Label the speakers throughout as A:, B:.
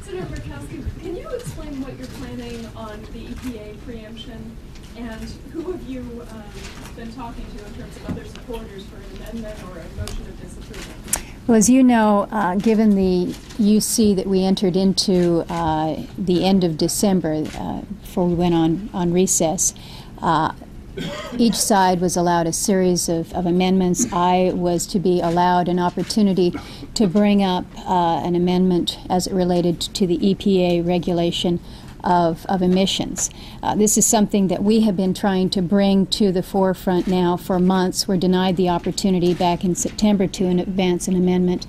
A: Senator Murkowski, can you explain what you're planning on the EPA preemption, and who have you been talking to in terms of other supporters for an amendment or a motion of disapproval?
B: Well, as you know, given the UC that we entered into the end of December, before we went on recess, each side was allowed a series of amendments. I was to be allowed an opportunity to bring up an amendment as it related to the EPA regulation of emissions. This is something that we have been trying to bring to the forefront now for months. We're denied the opportunity back in September to advance an amendment.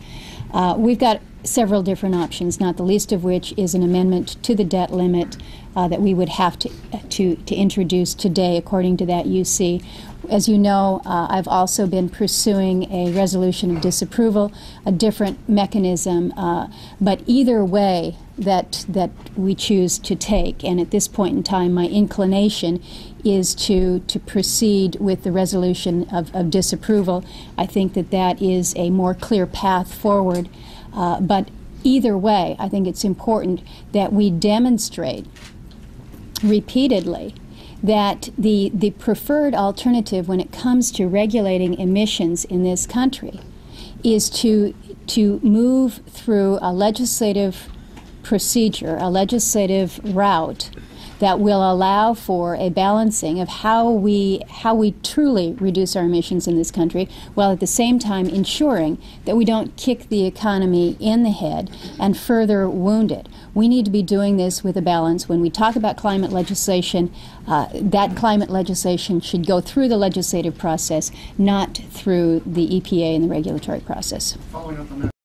B: We've got several different options, not the least of which is an amendment to the debt limit that we would have to introduce today according to that UC. As you know, I've also been pursuing a resolution of disapproval, a different mechanism, but either way that we choose to take, and at this point in time my inclination is to proceed with the resolution of disapproval. I think that is a more clear path forward, but either way I think it's important that we demonstrate repeatedly that the preferred alternative when it comes to regulating emissions in this country is to move through a legislative procedure, a legislative route that will allow for a balancing of how we truly reduce our emissions in this country, while at the same time ensuring that we don't kick the economy in the head and further wound it. We need to be doing this with a balance. When we talk about climate legislation, that climate legislation should go through the legislative process, not through the EPA and the regulatory process.
C: Following up on that.